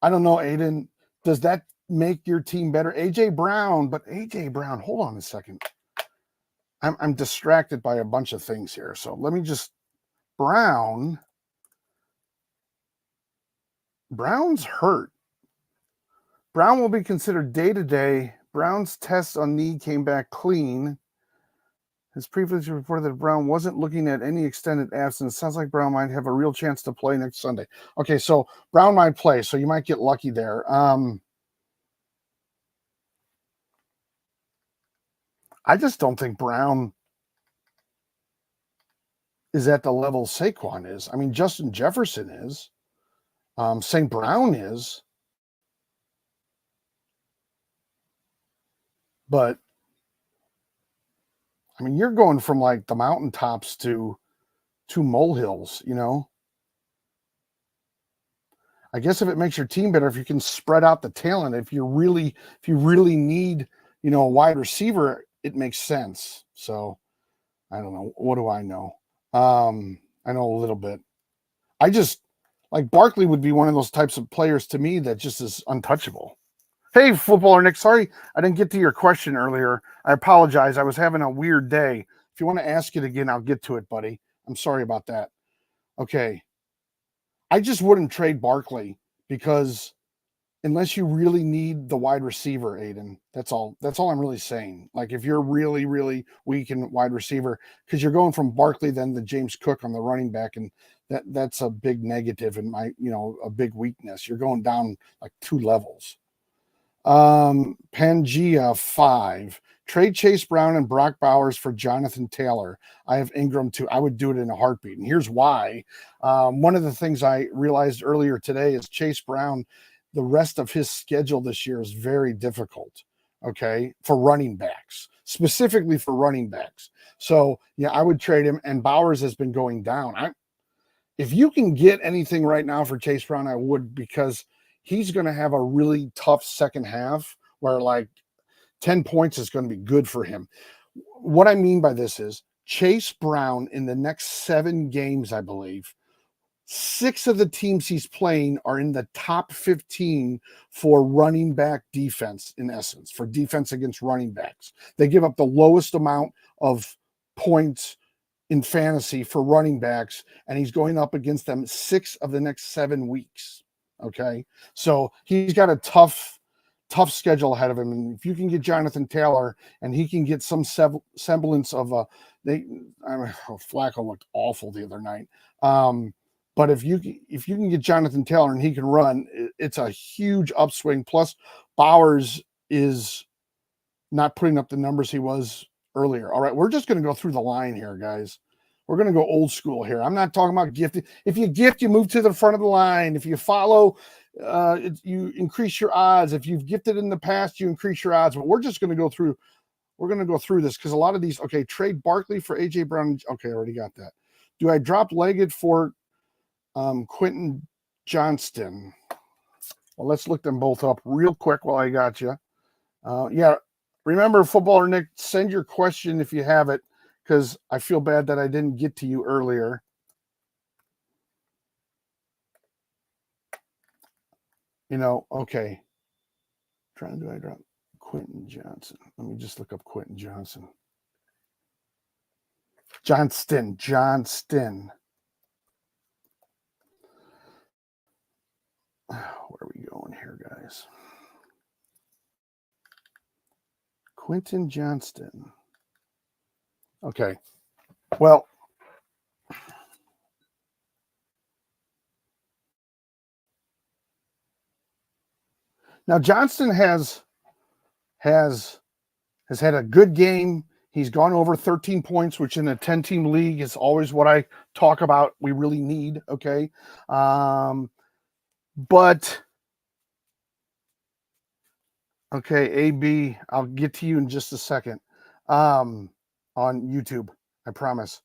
I don't know, Aiden. Does that make your team better? AJ Brown, but AJ Brown, hold on a second. I'm distracted by a bunch of things here. So let me just Brown's hurt. Brown will be considered day-to-day. Brown's test on knee came back clean. His previously reported that Brown wasn't looking at any extended absence. Sounds like Brown might have a real chance to play next Sunday. Okay, so Brown might play, so you might get lucky there. I just don't think Brown is at the level Saquon is. I mean, Justin Jefferson is. St. Brown is. But I mean, you're going from like the mountaintops to molehills, you know. I guess if it makes your team better, if you can spread out the talent, if you really need, you know, a wide receiver, it makes sense. So I don't know. What do I know? I know a little bit. I just like Barkley would be one of those types of players to me that just is untouchable. Hey, footballer Nick, sorry I didn't get to your question earlier. I apologize. I was having a weird day. If you want to ask it again, I'll get to it, buddy. I'm sorry about that. Okay. I just wouldn't trade Barkley because unless you really need the wide receiver, Aiden, that's all I'm really saying. Like if you're really, really weak in wide receiver, because you're going from Barkley then to James Cook on the running back, and that's a big negative and a big weakness. You're going down like 2 levels. Pangea 5. Trade Chase Brown and Brock Bowers for Jonathan Taylor. I have Ingram too. I would do it in a heartbeat. And here's why. One of the things I realized earlier today is Chase Brown, the rest of his schedule this year is very difficult, okay, for running backs, specifically for running backs. So, yeah, I would trade him, and Bowers has been going down. If you can get anything right now for Chase Brown, I would, because he's going to have a really tough second half where like 10 points is going to be good for him. What I mean by this is Chase Brown in the next 7 games, I believe, 6 of the teams he's playing are in the top 15 for running back defense, in essence, for defense against running backs. They give up the lowest amount of points in fantasy for running backs, and he's going up against them 6 of the next 7 weeks. Okay. So he's got a tough schedule ahead of him. And if you can get Jonathan Taylor and he can get some semblance of Flacco looked awful the other night. But if you can get Jonathan Taylor and he can run, it's a huge upswing. Plus Bowers is not putting up the numbers he was earlier. All right. We're just going to go through the line here, guys. We're going to go old school here. I'm not talking about gifted. If you gift, you move to the front of the line. If you follow, you increase your odds. If you've gifted in the past, you increase your odds. But we're just going to go through. We're going to go through this because a lot of these. Okay, trade Barkley for AJ Brown. Okay, I already got that. Do I drop Leggett for Quentin Johnston? Well, let's look them both up real quick while I got you. Yeah, remember, footballer Nick, send your question if you have it, because I feel bad that I didn't get to you earlier. Okay. Do I drop Quentin Johnson? Let me just look up Quentin Johnson. Johnston. Where are we going here, guys? Quentin Johnston. Okay. Well, now Johnston has had a good game. He's gone over 13 points, which in a 10-team league is always what I talk about. We really need, okay? But okay, AB, I'll get to you in just a second on YouTube, I promise.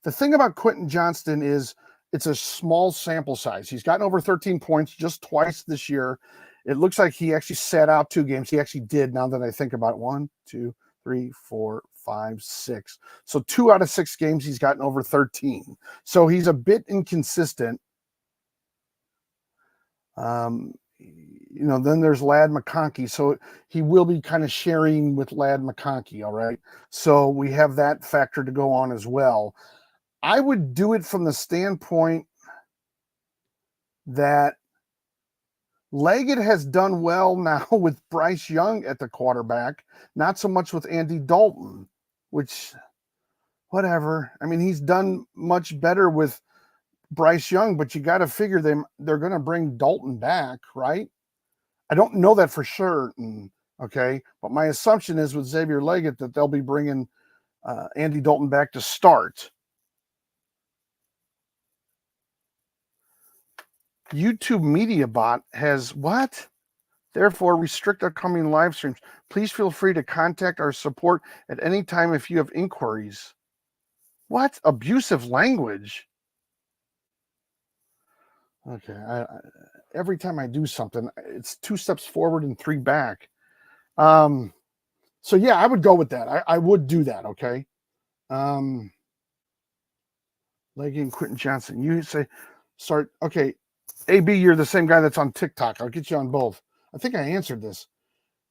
The thing about Quentin Johnston is it's a small sample size. He's gotten over 13 points just twice this year. It looks like he actually sat out 2 games. He actually did, now that I think about it. 1, 2, 3, 4, 5, 6. So 2 out of 6 games he's gotten over 13. So he's a bit inconsistent. then there's Ladd McConkey. So he will be kind of sharing with Ladd McConkey. All right. So we have that factor to go on as well. I would do it from the standpoint that Leggett has done well now with Bryce Young at the quarterback, not so much with Andy Dalton, which, whatever. I mean, he's done much better with Bryce Young, but you got to figure they're going to bring Dalton back, right? I don't know that for sure, okay? But my assumption is with Xavier Leggett that they'll be bringing Andy Dalton back to start. YouTube Media Bot has what? Therefore, restrict upcoming live streams. Please feel free to contact our support at any time if you have inquiries. What? Abusive language? Okay. Every time I do something, it's 2 steps forward and 3 back. So yeah, I would go with that. I would do that. Okay. Leggy and Quentin Johnson. You say start. Okay. AB, you're the same guy that's on TikTok. I'll get you on both. I think I answered this.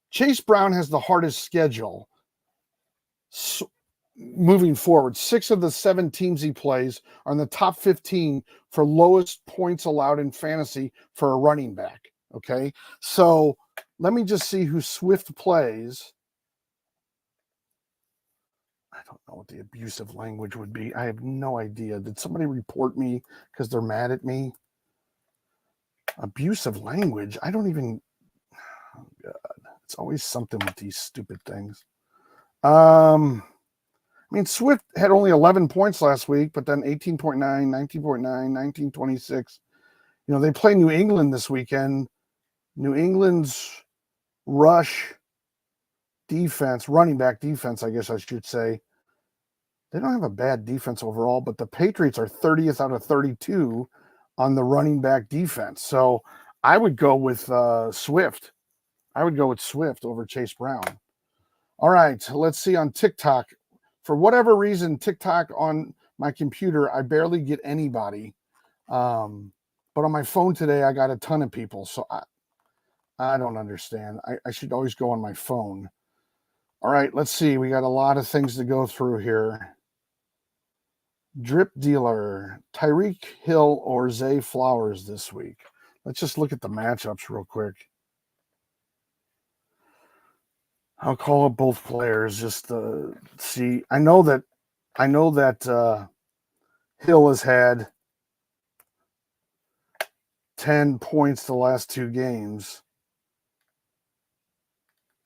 Chase Brown has the hardest schedule. So, moving forward, 6 of the 7 teams he plays are in the top 15 for lowest points allowed in fantasy for a running back. Okay. So let me just see who Swift plays. I don't know what the abusive language would be. I have no idea. Did somebody report me because they're mad at me? Abusive language. I don't even. Oh God. It's always something with these stupid things. I mean, Swift had only 11 points last week, but then 18.9, 19.9, 19.26. They play New England this weekend. New England's rush defense, running back defense, I guess I should say. They don't have a bad defense overall, but the Patriots are 30th out of 32 on the running back defense. So I would go with Swift. I would go with Swift over Chase Brown. All right, let's see on TikTok. For whatever reason, TikTok on my computer, I barely get anybody. But on my phone today, I got a ton of people. So I don't understand. I should always go on my phone. All right, let's see. We got a lot of things to go through here. Drip Dealer, Tyreek Hill or Zay Flowers this week. Let's just look at the matchups real quick. I'll call up both players just to see. I know that Hill has had 10 points the last 2 games.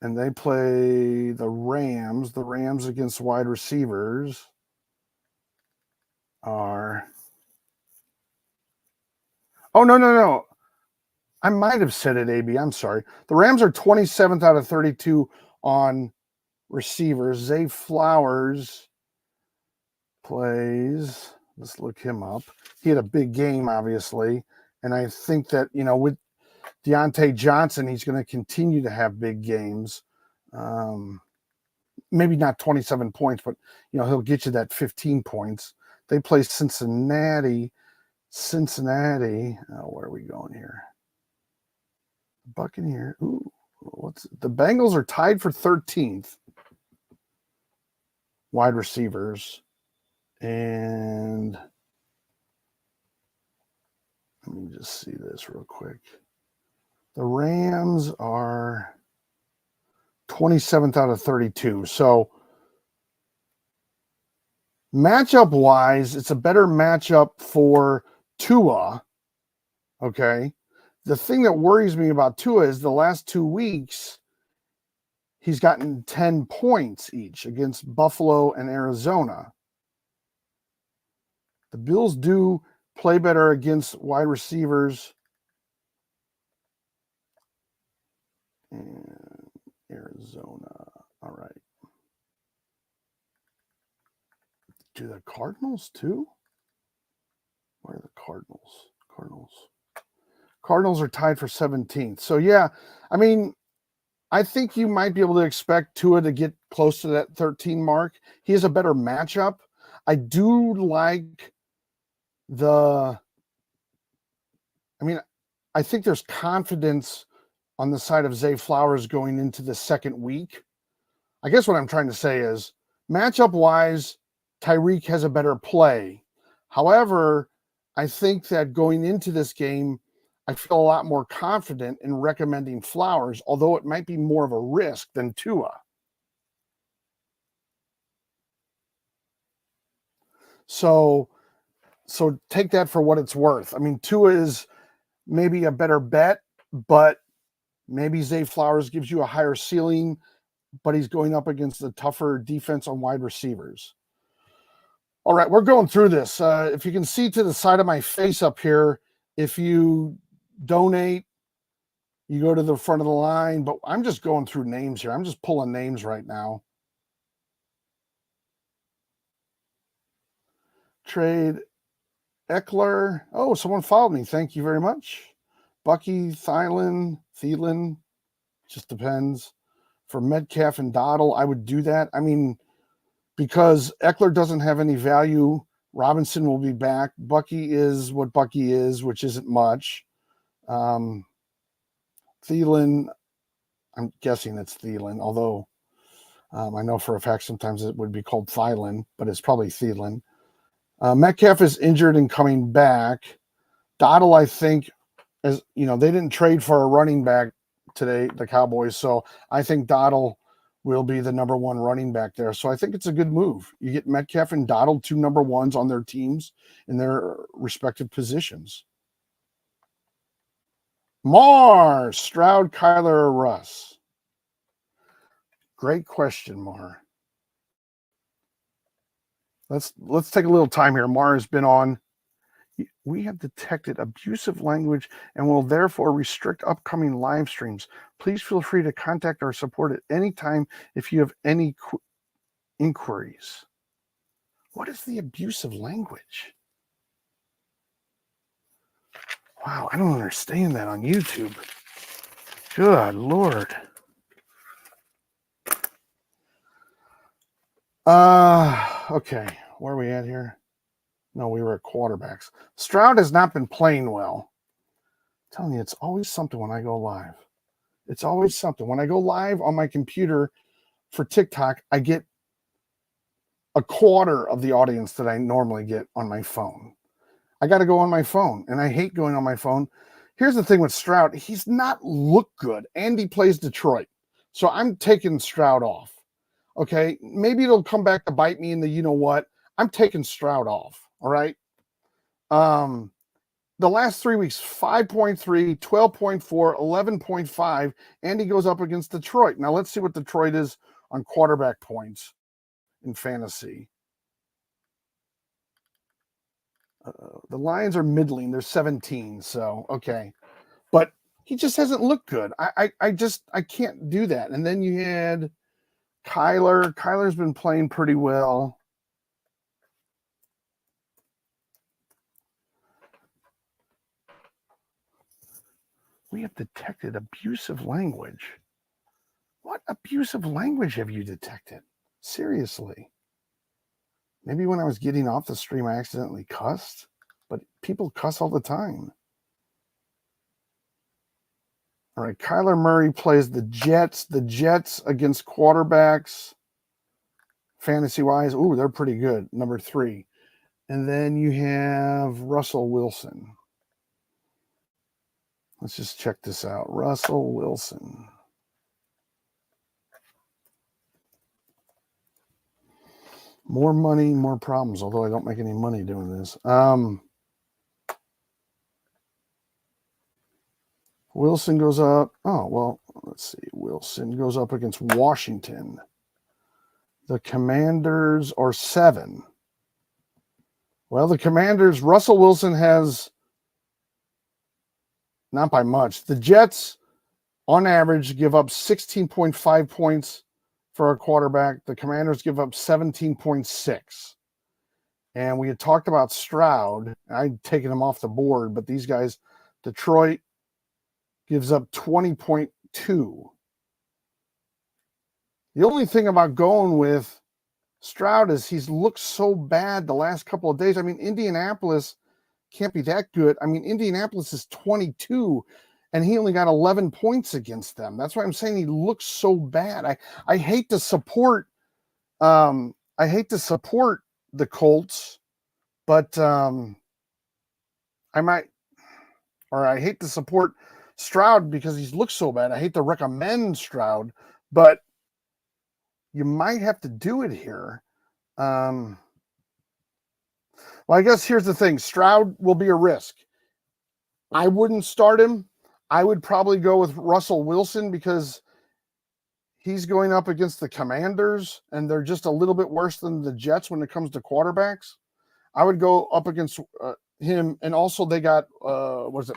And they play the Rams. The Rams against wide receivers are. Oh, no. I might have said it, AB. I'm sorry. The Rams are 27th out of 32 on receivers. Zay Flowers plays. Let's look him up. He had a big game, obviously. And I think that, with Deontay Johnson, he's going to continue to have big games. Maybe not 27 points, but, he'll get you that 15 points. They play Cincinnati. Where are we going here? Buccaneers. Ooh, the Bengals are tied for 13th. Wide receivers. And let me just see this real quick. The Rams are 27th out of 32. So matchup-wise, it's a better matchup for Tua, okay? The thing that worries me about Tua is the last 2 weeks, he's gotten 10 points each against Buffalo and Arizona. The Bills do play better against wide receivers. And Arizona. All right. Do the Cardinals too? Where are the Cardinals? Cardinals are tied for 17th. So, yeah, I mean, I think you might be able to expect Tua to get close to that 13 mark. He has a better matchup. I do like I think there's confidence on the side of Zay Flowers going into the second week. I guess what I'm trying to say is matchup-wise, Tyreek has a better play. However, I think that going into this game, I feel a lot more confident in recommending Flowers, although it might be more of a risk than Tua. So take that for what it's worth. I mean, Tua is maybe a better bet, but maybe Zay Flowers gives you a higher ceiling, but he's going up against a tougher defense on wide receivers. All right, we're going through this. If you can see to the side of my face up here, if you donate, you go to the front of the line, but I'm just going through names here. I'm just pulling names right now. Trade Eckler. Oh, someone followed me. Thank you very much. Bucky, Thielen, just depends. For Metcalf and Dottle, I would do that. I mean, because Eckler doesn't have any value. Robinson will be back. Bucky is what Bucky is, which isn't much. Thielen, I'm guessing it's Thielen, although I know for a fact sometimes it would be called Thielen, but it's probably Thielen. Metcalf is injured and coming back. Dottle, I think, as you know, they didn't trade for a running back today, the Cowboys, so I think Dottle will be the number one running back there. So I think it's a good move. You get Metcalf and Dottle, two number ones on their teams in their respective positions. Mar, Stroud, Kyler, or Russ? Great question, Mar. Let's take a little time here. Mar has been on. We have detected abusive language and will therefore restrict upcoming live streams. Please feel free to contact our support at any time if you have any inquiries. What is the abusive language? Wow, I don't understand that on YouTube. Good Lord. Okay, where are we at here? No, we were at quarterbacks. Stroud has not been playing well. I'm telling you, it's always something when I go live. It's always something. When I go live on my computer for TikTok, I get a quarter of the audience that I normally get on my phone. I got to go on my phone, and I hate going on my phone. Here's the thing with Stroud. He's not looked good. Andy plays Detroit, so I'm taking Stroud off. Okay, maybe it'll come back to bite me in the you-know-what. I'm taking Stroud off, all right? The last 3 weeks, 5.3, 12.4, 11.5. Andy goes up against Detroit. Now, let's see what Detroit is on quarterback points in fantasy. The Lions are middling. They're 17, so, okay. But he just hasn't looked good. I can't do that. And then you had Kyler. Kyler's been playing pretty well. We have detected abusive language. What abusive language have you detected? Seriously. Maybe when I was getting off the stream, I accidentally cussed, but people cuss all the time. All right, Kyler Murray plays the Jets. The Jets against quarterbacks, fantasy-wise, ooh, they're pretty good, number 3. And then you have Russell Wilson. Let's just check this out. Russell Wilson. More money, more problems, although I don't make any money doing this. Wilson goes up. Oh, well, let's see. Wilson goes up against Washington. The Commanders are 7. Well, the Commanders, Russell Wilson has, not by much. The Jets, on average, give up 16.5 points for a quarterback. The Commanders give up 17.6. And we had talked about Stroud. I'd taken him off the board, but these guys, Detroit gives up 20.2. The only thing about going with Stroud is he's looked so bad the last couple of days. I mean, Indianapolis can't be that good. I mean, Indianapolis is 22, and he only got 11 points against them. That's why I'm saying he looks so bad. I hate to support I hate to support the Colts, but I hate to support Stroud because he looks so bad. I hate to recommend Stroud, but you might have to do it here. Well, I guess here's the thing. Stroud will be a risk. I wouldn't start him. I would probably go with Russell Wilson because he's going up against the Commanders, and they're just a little bit worse than the Jets when it comes to quarterbacks. I would go up against him, and also they got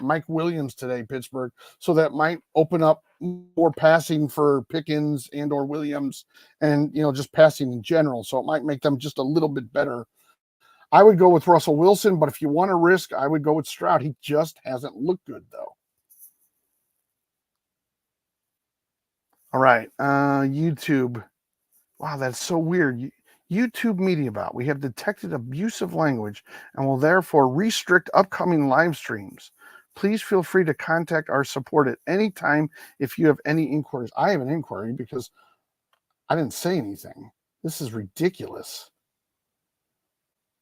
Mike Williams today, Pittsburgh, so that might open up more passing for Pickens and or Williams, and just passing in general. So it might make them just a little bit better. I would go with Russell Wilson, but if you want to risk, I would go with Stroud. He just hasn't looked good, though. All right, YouTube. Wow, that's so weird. YouTube MediaBot. We have detected abusive language and will therefore restrict upcoming live streams. Please feel free to contact our support at any time if you have any inquiries. I have an inquiry because I didn't say anything. This is ridiculous.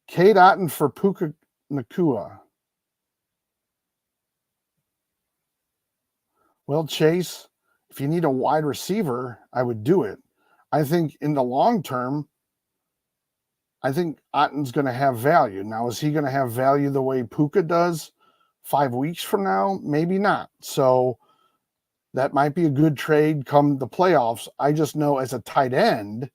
Cade Otton for Puka Nacua. Well, Chase, if you need a wide receiver, I would do it. I think in the long term, I think Otton's going to have value. Now, is he going to have value the way Puka does 5 weeks from now? Maybe not. So that might be a good trade come the playoffs. I just know as a tight end,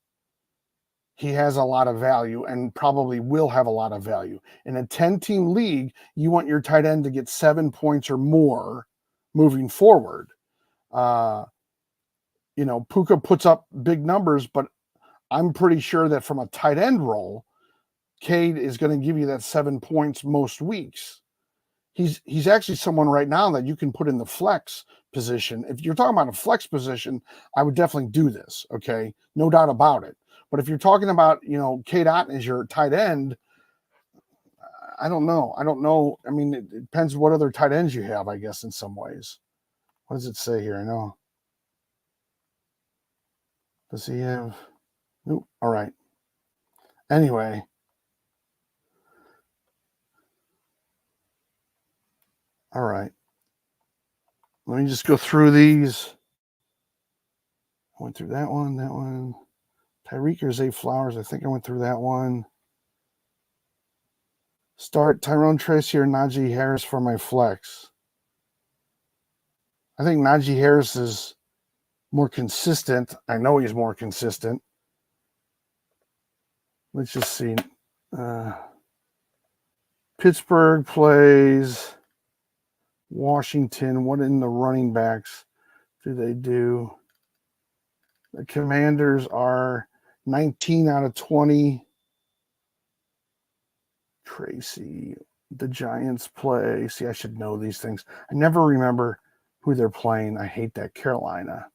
he has a lot of value and probably will have a lot of value. In a 10-team league, you want your tight end to get 7 points or more moving forward. Puka puts up big numbers, but I'm pretty sure that from a tight end role, Cade is going to give you that 7 points most weeks. He's actually someone right now that you can put in the flex position. If you're talking about a flex position, I would definitely do this. Okay, no doubt about it. But if you're talking about, Cade Otton is your tight end, I don't know. I mean, it depends what other tight ends you have, I guess, in some ways. What does it say here? I know. Does he have? Nope. All right. Anyway. All right. Let me just go through these. I went through that one. Tyreek or Zay Flowers. I think I went through that one. Start Tyrone Tracy or Najee Harris for my flex. I think Najee Harris is more consistent. I know he's more consistent. Let's just see. Pittsburgh plays Washington. What in the running backs do they do? The Commanders are 19 out of 20. Tracy. The Giants play. See, I should know these things. I never remember who they're playing. I hate that. Carolina.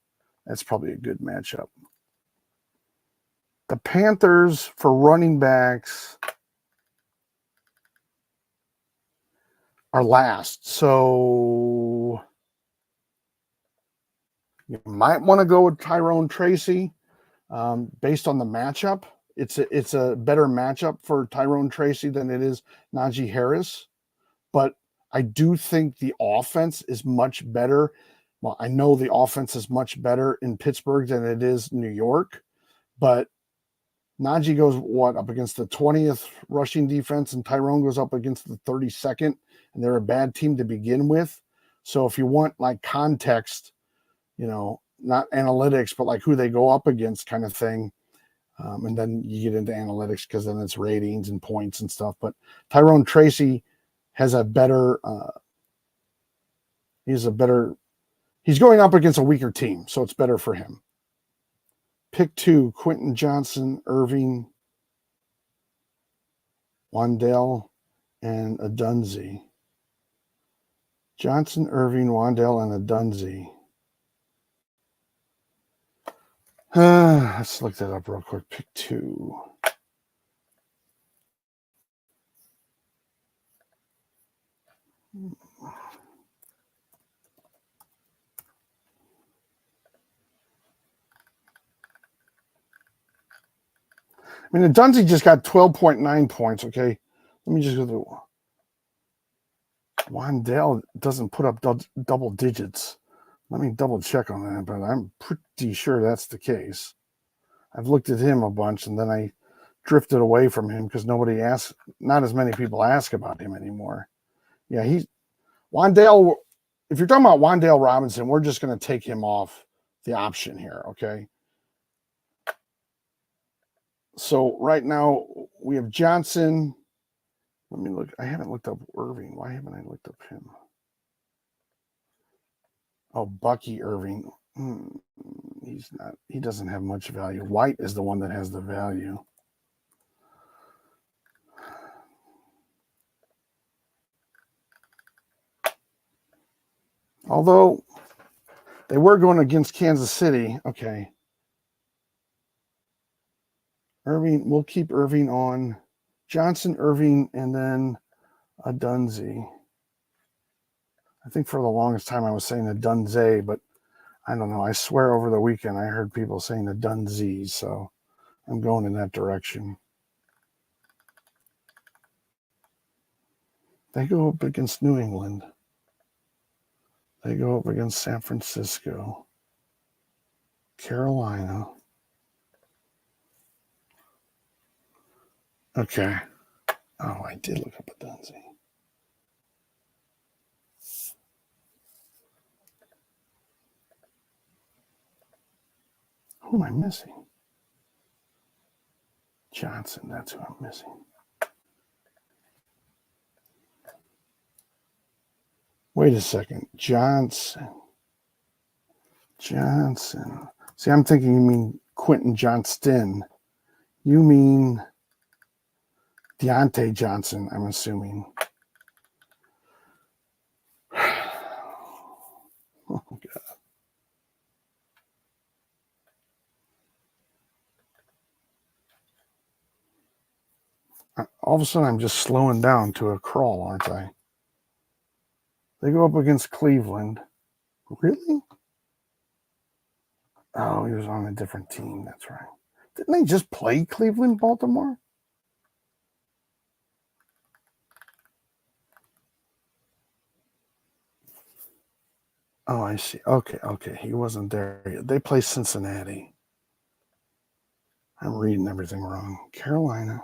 That's probably a good matchup. The Panthers for running backs are last. So you might want to go with Tyrone Tracy based on the matchup. It's a better matchup for Tyrone Tracy than it is Najee Harris. But I do think the offense is much better. Well, I know the offense is much better in Pittsburgh than it is New York. But Najee goes, up against the 20th rushing defense, and Tyrone goes up against the 32nd, and they're a bad team to begin with. So if you want like context, not analytics, but like who they go up against kind of thing, and then you get into analytics because then it's ratings and points and stuff. But Tyrone Tracy has a better, he's going up against a weaker team, so it's better for him. Pick 2, Quentin Johnson, Irving, Wandale, and Adunzi. Johnson, Irving, Wandale, and Adunzi. Let's look that up real quick. Pick 2. I mean, Dunzy just got 12.9 points. Okay, let me just go through. Wandale doesn't put up double digits. Let me double check on that, but I'm pretty sure that's the case. I've looked at him a bunch, and then I drifted away from him because nobody asks. Not as many people ask about him anymore. Yeah, he's Wandale. If you're talking about Wandale Robinson, we're just going to take him off the option here. Okay. So right now we have Johnson. Let me look. I haven't looked up Irving. Why haven't I looked up him? Oh, Bucky Irving. He's not. He doesn't have much value. White is the one that has the value. Although they were going against Kansas City. Okay. Irving, we'll keep Irving on. Johnson, Irving, and then a Dunzy. I think for the longest time I was saying a Dunze, but I don't know. I swear over the weekend I heard people saying a Dunzy, so I'm going in that direction. They go up against New England. They go up against San Francisco, Carolina. Okay. Oh, I did look up a Dunzy. Who am I missing? Johnson, that's who I'm missing. Wait a second. Johnson. See, I'm thinking you mean Quentin Johnston. You mean Deontay Johnson, I'm assuming. Oh, God. All of a sudden, I'm just slowing down to a crawl, aren't I? They go up against Cleveland. Really? Oh, he was on a different team. That's right. Didn't they just play Cleveland, Baltimore? Oh, I see. Okay. He wasn't there. They play Cincinnati. I'm reading everything wrong. Carolina.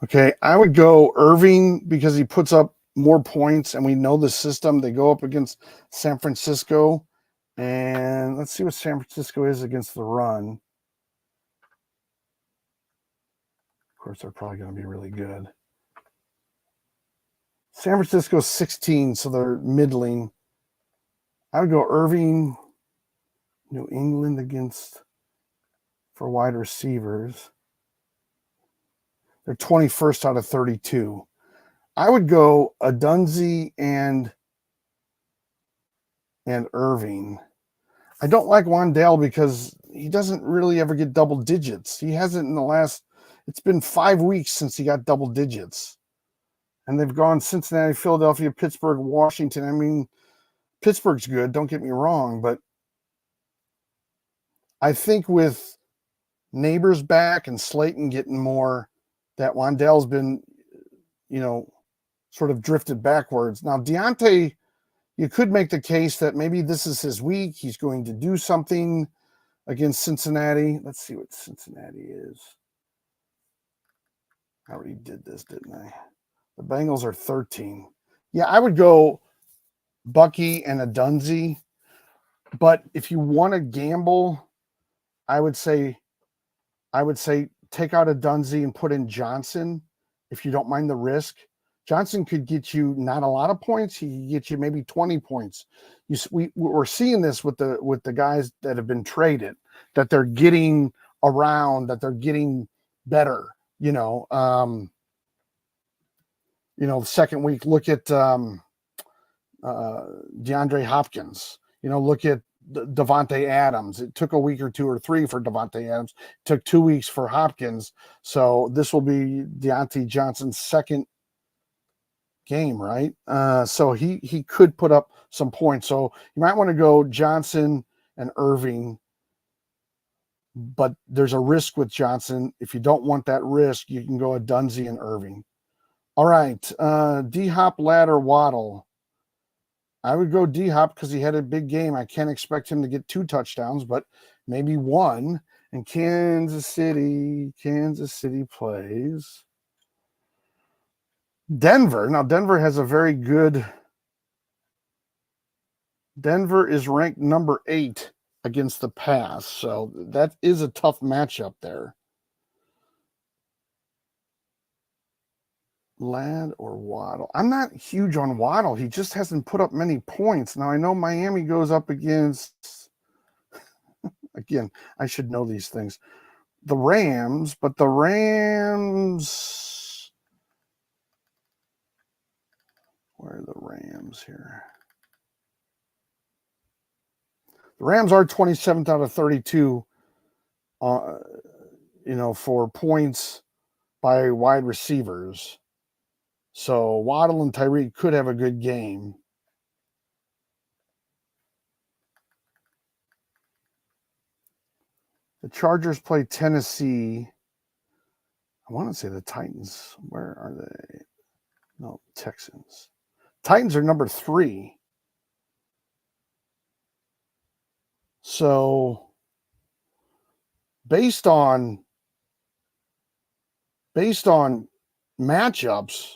Okay, I would go Irving because he puts up more points, and we know the system. They go up against San Francisco, and let's see what San Francisco is against the run. Of course, they're probably going to be really good. San Francisco's 16, so they're middling. I would go Irving, New England against for wide receivers. They're 21st out of 32. I would go Adunzi and Irving. I don't like Wandale because he doesn't really ever get double digits. He hasn't in the last, it's been 5 weeks since he got double digits. And they've gone Cincinnati, Philadelphia, Pittsburgh, Washington. I mean, Pittsburgh's good, don't get me wrong, but I think with Neighbors back and Slayton getting more, that Wandale's been, sort of drifted backwards. Now, Deontay, you could make the case that maybe this is his week. He's going to do something against Cincinnati. Let's see what Cincinnati is. I already did this, didn't I? The Bengals are 13. Yeah, I would go Bucky and Adunzi. But if you want to gamble, I would say take out Adunzi and put in Johnson if you don't mind the risk. Johnson could get you not a lot of points. He could get you maybe 20 points. We're seeing this with the guys that have been traded, that they're getting around, that they're getting better. The second week, look at DeAndre Hopkins. Look at Devontae Adams. It took a week or 2 or 3 for Devontae Adams. It took 2 weeks for Hopkins. So this will be Deontay Johnson's second game, right? So he could put up some points. So you might want to go Johnson and Irving, but there's a risk with Johnson. If you don't want that risk, you can go a Dunzy and Irving. All right, D-Hop, Ladd, or Waddle. I would go D-Hop because he had a big game. I can't expect him to get 2 touchdowns, but maybe 1. And Kansas City plays Denver. Now, Denver has a very good. Denver is ranked number 8 against the pass, so that is a tough matchup there. Ladd or Waddle? I'm not huge on Waddle. He just hasn't put up many points. Now, I know Miami goes up against, again, I should know these things, the Rams, but the Rams, where are the Rams here? The Rams are 27th out of 32, for points by wide receivers. So Waddle and Tyreek could have a good game. The Chargers play Tennessee. I want to say the Titans. Where are they? No, Texans. Titans are number 3. So based on matchups,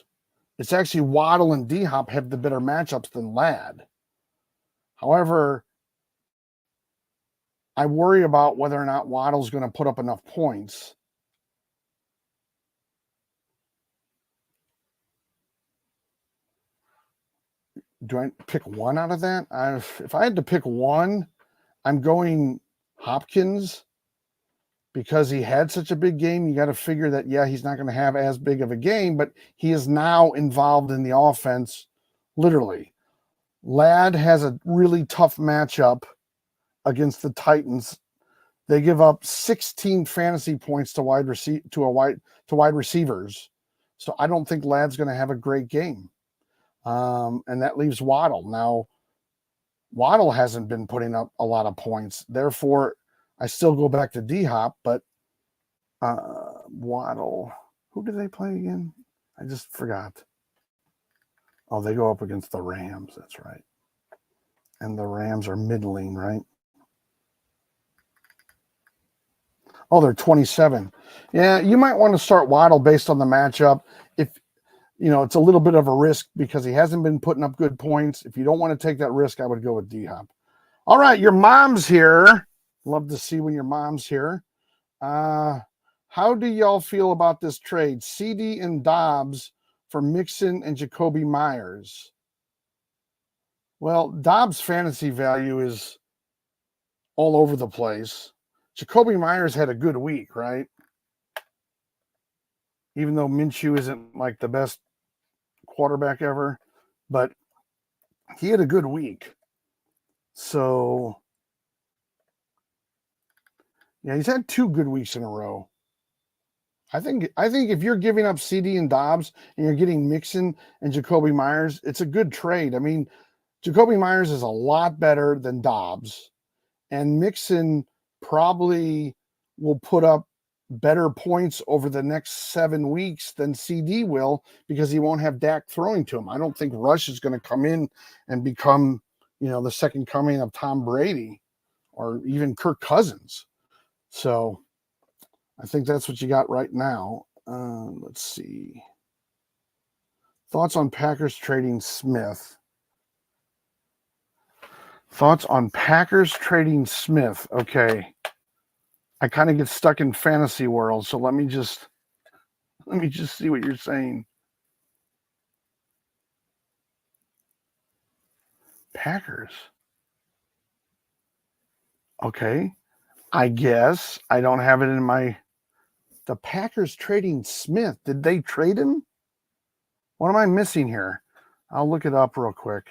it's actually Waddle and D-Hop have the better matchups than Ladd. However, I worry about whether or not Waddle's going to put up enough points. Do I pick one out of that? If I had to pick one, I'm going Hopkins because he had such a big game. You got to figure that, yeah, he's not going to have as big of a game, but he is now involved in the offense, literally. Ladd has a really tough matchup against the Titans. They give up 16 fantasy points to wide receivers. So I don't think Ladd's going to have a great game. And that leaves Waddle. Now, Waddle hasn't been putting up a lot of points. Therefore, I still go back to D-Hop, but Waddle. Who do they play again? I just forgot. Oh, they go up against the Rams. That's right. And the Rams are middling, right? Oh, they're 27. Yeah, you might want to start Waddle based on the matchup. If it's a little bit of a risk because he hasn't been putting up good points. If you don't want to take that risk, I would go with D-Hop. All right, your mom's here. Love to see when your mom's here. How do y'all feel about this trade? CD and Dobbs for Mixon and Jacoby Myers. Well, Dobbs' fantasy value is all over the place. Jacoby Myers had a good week, right? Even though Minshew isn't like the best quarterback ever, but he had a good week. So, yeah, he's had 2 good weeks in a row. I think if you're giving up CD and Dobbs and you're getting Mixon and Jacoby Myers, it's a good trade. I mean, Jacoby Myers is a lot better than Dobbs, and Mixon probably will put up better points over the next 7 weeks than CD will because he won't have Dak throwing to him. I don't think Rush is going to come in and become, the second coming of Tom Brady or even Kirk Cousins. So I think that's what you got right now. Let's see. Thoughts on Packers trading Smith? Thoughts on Packers trading Smith? Okay. I kind of get stuck in fantasy world, so let me just see what you're saying. Packers. Okay. I guess I don't have it in my. The Packers trading Smith. Did they trade him? What am I missing here? I'll look it up real quick.